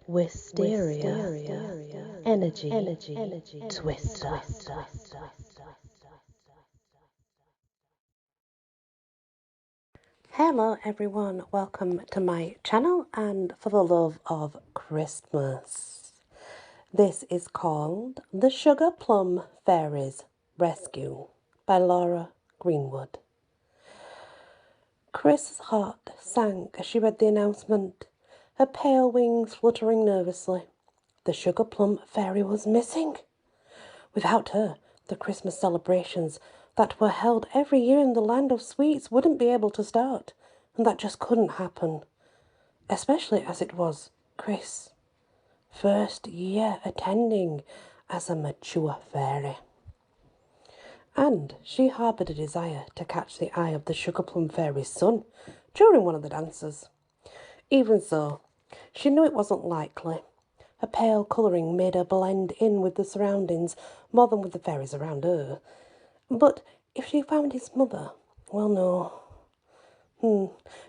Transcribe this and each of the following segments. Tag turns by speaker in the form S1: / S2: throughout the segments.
S1: Wysteria, energy, twister. Hello everyone, welcome to my channel and for the love of Christmas. This is called The Sugar-plum Fairy's Rescue by Greenwood. Chris's heart sank as she read the announcement, her pale wings fluttering nervously. The Sugar-plum Fairy was missing. Without her, the Christmas celebrations that were held every year in the land of sweets wouldn't be able to start, and that just couldn't happen, especially as it was Chris' first year attending as a mature fairy. And she harboured a desire to catch the eye of the Sugar-plum Fairy's son during one of the dances. Even so, she knew it wasn't likely. Her pale colouring made her blend in with the surroundings more than with the fairies around her. But if she found his mother, well,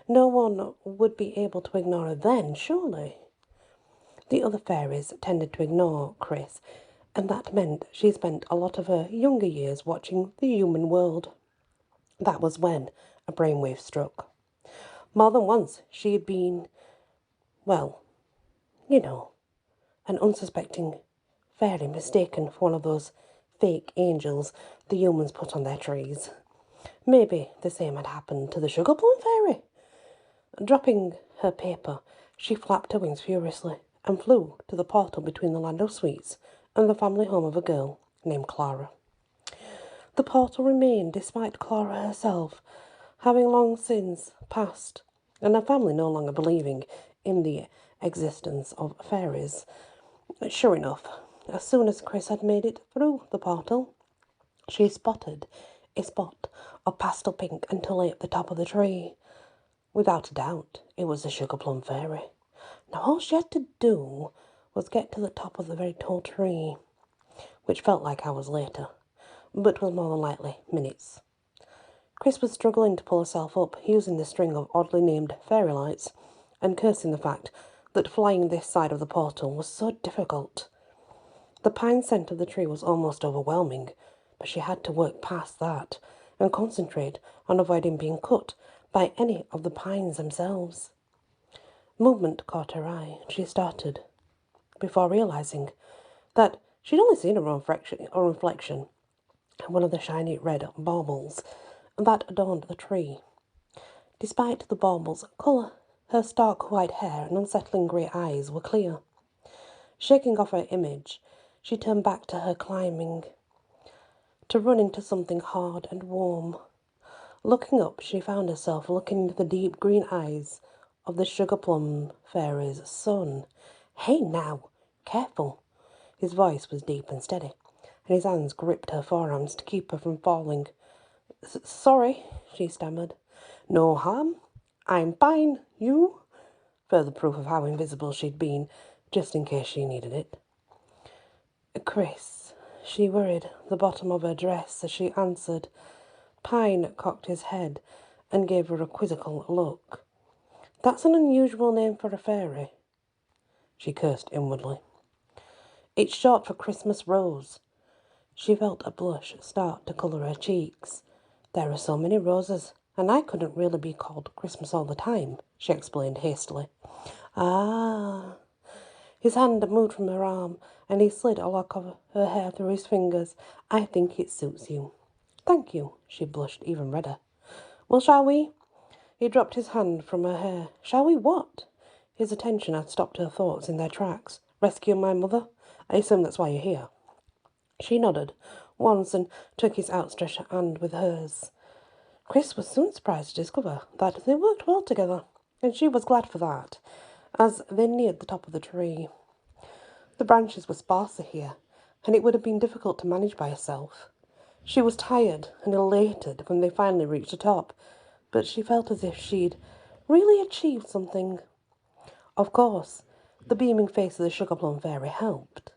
S1: no one would be able to ignore her then, surely. The other fairies tended to ignore Chris, and that meant she spent a lot of her younger years watching the human world. That was when a brainwave struck. More than once she had been, well, an unsuspecting fairy mistaken for one of those fake angels the humans put on their trees. Maybe the same had happened to the Sugar-plum Fairy. Dropping her paper, she flapped her wings furiously and flew to the portal between the land of sweets and the family home of a girl named Clara. The portal remained despite Clara herself having long since passed, and her family no longer believing in the existence of fairies. Sure enough, as soon as Chris had made it through the portal, she spotted a spot of pastel pink until lay at the top of the tree. Without a doubt, it was the Sugar-plum Fairy. Now all she had to do was get to the top of the very tall tree, which felt like hours later, but was more than likely minutes. Chris was struggling to pull herself up, using the string of oddly named fairy lights, and cursing the fact that flying this side of the portal was so difficult. The pine scent of the tree was almost overwhelming, but she had to work past that and concentrate on avoiding being cut by any of the pines themselves. Movement caught her eye, and she started, before realising that she'd only seen her own reflection in one of the shiny red baubles that adorned the tree. Despite the bauble's colour, her stark white hair and unsettling grey eyes were clear. Shaking off her image, she turned back to her climbing, to run into something hard and warm. Looking up, she found herself looking into the deep green eyes of the Sugar-plum Fairy's son. "Hey now, careful." His voice was deep and steady, and his hands gripped her forearms to keep her from falling. Sorry," she stammered. "No harm. I'm fine. You?" Further proof of how invisible she'd been, just in case she needed it. "Chris," she worried the bottom of her dress as she answered. Pine cocked his head and gave her a quizzical look. "That's an unusual name for a fairy," she cursed inwardly. "It's short for Christmas Rose." She felt a blush start to colour her cheeks. "There are so many roses, and I couldn't really be called Christmas all the time," she explained hastily. "Ah." His hand moved from her arm, and he slid a lock of her hair through his fingers. "I think it suits you." "Thank you." She blushed even redder. "Well, shall we?" He dropped his hand from her hair. "Shall we what?" His attention had stopped her thoughts in their tracks. "Rescue my mother? I assume that's why you're here." She nodded once and took his outstretched hand with hers. Chris was soon surprised to discover that they worked well together, and she was glad for that, as they neared the top of the tree. The branches were sparser here, and it would have been difficult to manage by herself. She was tired and elated when they finally reached the top, but she felt as if she'd really achieved something. Of course, the beaming face of the Sugar-plum Fairy helped,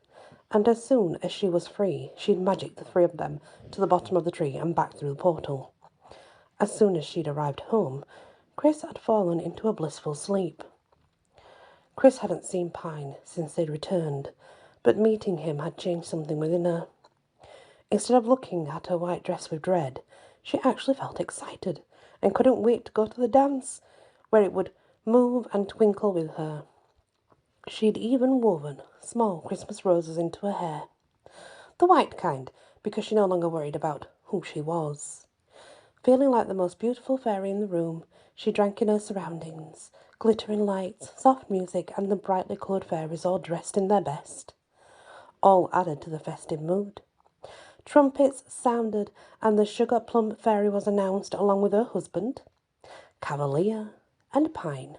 S1: and as soon as she was free, she'd magicked the three of them to the bottom of the tree and back through the portal. As soon as she'd arrived home, Chris had fallen into a blissful sleep. Chris hadn't seen Pine since they'd returned, but meeting him had changed something within her. Instead of looking at her white dress with dread, she actually felt excited and couldn't wait to go to the dance, where it would move and twinkle with her. She'd even woven small Christmas roses into her hair, the white kind, because she no longer worried about who she was. Feeling like the most beautiful fairy in the room, she drank in her surroundings, glittering lights, soft music, and the brightly coloured fairies all dressed in their best. All added to the festive mood. Trumpets sounded, and the Sugar-plum Fairy was announced along with her husband, Cavalier, and Pine.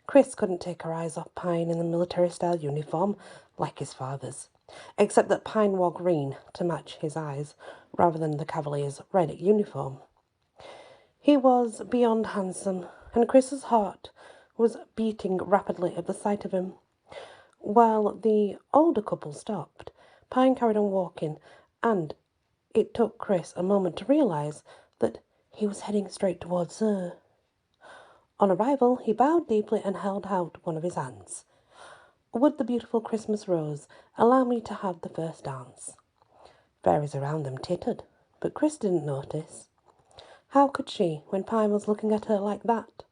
S1: Chris couldn't take her eyes off Pine in the military-style uniform, like his father's, except that Pine wore green to match his eyes, rather than the Cavalier's red uniform. He was beyond handsome, and Chris's heart was beating rapidly at the sight of him. While the older couple stopped, Pine carried on walking, and it took Chris a moment to realise that he was heading straight towards her. On arrival, he bowed deeply and held out one of his hands. "Would the beautiful Christmas rose allow me to have the first dance?" Fairies around them tittered, but Chris didn't notice. How could she, when Pine was looking at her like that?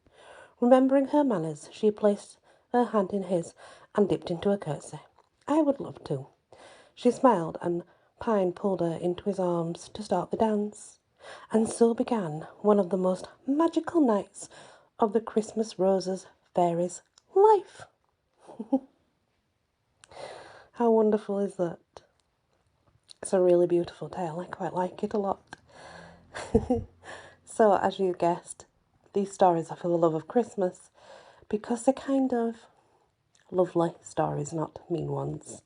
S1: Remembering her manners, she placed her hand in his and dipped into a curtsy. "I would love to." She smiled, and Pine pulled her into his arms to start the dance. And so began one of the most magical nights of the Christmas Roses fairy's life. How wonderful is that? It's a really beautiful tale. I quite like it a lot. So, as you guessed, these stories are for the love of Christmas because they're kind of lovely stories, not mean ones.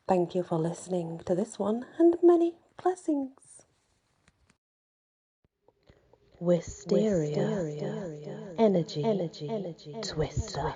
S1: Thank you for listening to this one, and many blessings. Wysteria. Energy. Twister.